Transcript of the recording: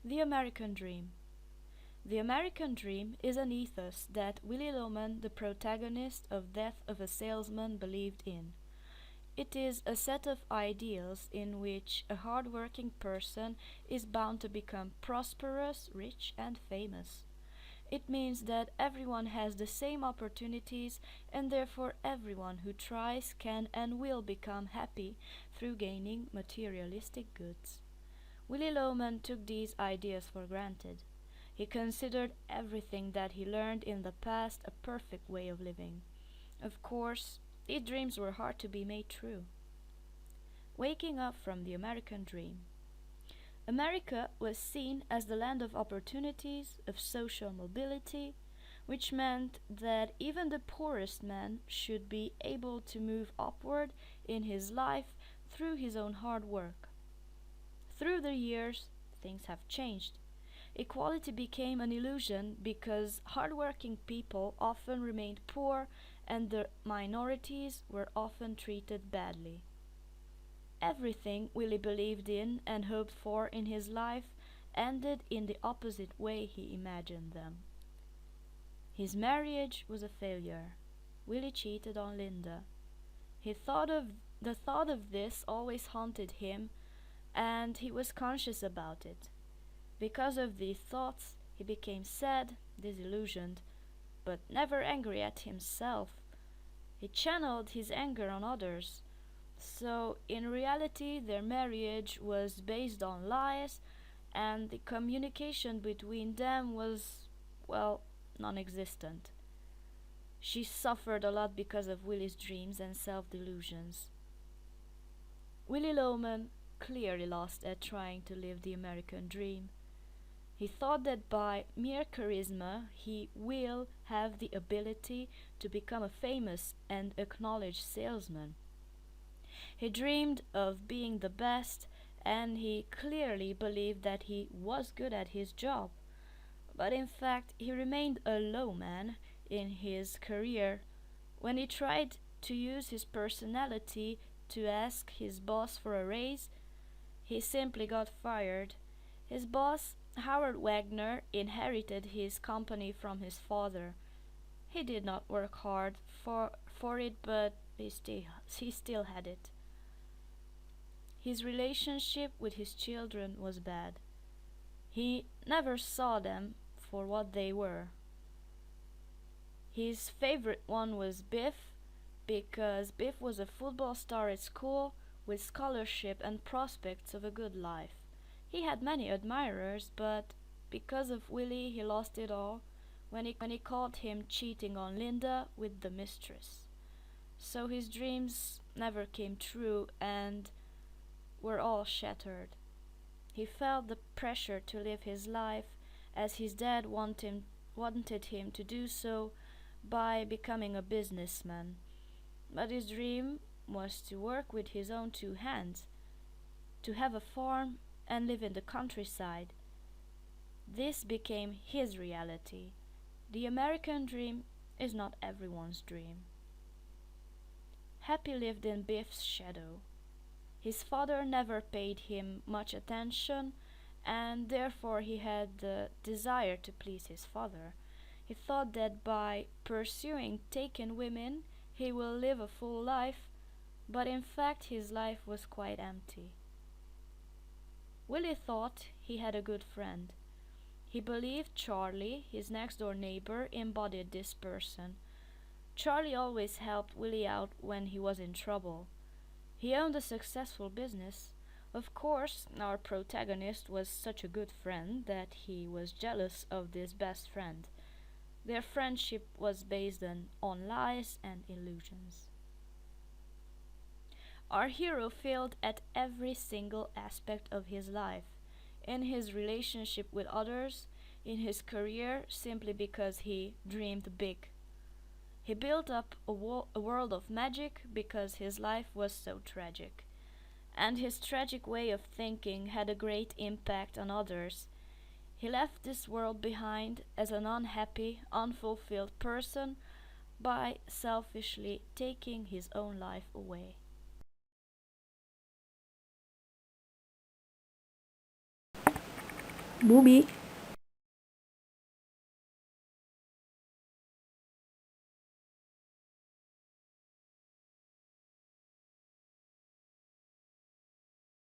The American Dream. The American Dream is an ethos that Willy Loman, the protagonist of Death of a Salesman, believed in. It is a set of ideals in which a hard-working person is bound to become prosperous, rich, and famous. It means that everyone has the same opportunities, and therefore everyone who tries can and will become happy through gaining materialistic goods. Willy Loman took these ideas for granted. He considered everything that he learned in the past a perfect way of living. Of course, these dreams were hard to be made true. Waking up from the American Dream. America was seen as the land of opportunities, of social mobility, which meant that even the poorest man should be able to move upward in his life through his own hard work. Through the years, things have changed. Equality became an illusion because hardworking people often remained poor and the minorities were often treated badly. Everything Willie believed in and hoped for in his life ended in the opposite way he imagined them. His marriage was a failure. Willie cheated on Linda. The thought of this always haunted him, and he was conscious about it. Because of these thoughts, he became sad, disillusioned, but never angry at himself. He channeled his anger on others. So, in reality, their marriage was based on lies, and the communication between them was, well, non existent. She suffered a lot because of Willie's dreams and self delusions. Willy Loman clearly lost at trying to live the American dream. He thought that by mere charisma he will have the ability to become a famous and acknowledged salesman. He dreamed of being the best, and he clearly believed that he was good at his job. But in fact, he remained a low man in his career. When he tried to use his personality to ask his boss for a raise, he simply got fired. His boss, Howard Wagner, inherited his company from his father. He did not work hard for it, but he still had it. His relationship with his children was bad. He never saw them for what they were. His favorite one was Biff, because Biff was a football star at school with scholarship and prospects of a good life. He had many admirers, but because of Willie he lost it all when he caught him cheating on Linda with the mistress. So his dreams never came true and were all shattered. He felt the pressure to live his life as his dad wanted him to do so by becoming a businessman. But his dream was to work with his own two hands, to have a farm and live in the countryside. This became his reality. The American dream is not everyone's dream. Happy lived in Biff's shadow. His father never paid him much attention, and therefore he had the desire to please his father. He thought that by pursuing taken women he will live a full life, but in fact his life was quite empty. Willie thought he had a good friend. He believed Charlie, his next-door neighbor, embodied this person. Charlie always helped Willie out when he was in trouble. He owned a successful business. Of course, our protagonist was such a good friend that he was jealous of this best friend. Their friendship was based on lies and illusions. Our hero failed at every single aspect of his life, in his relationship with others, in his career, simply because he dreamed big. He built up a world of magic because his life was so tragic. And his tragic way of thinking had a great impact on others. He left this world behind as an unhappy, unfulfilled person by selfishly taking his own life away. movie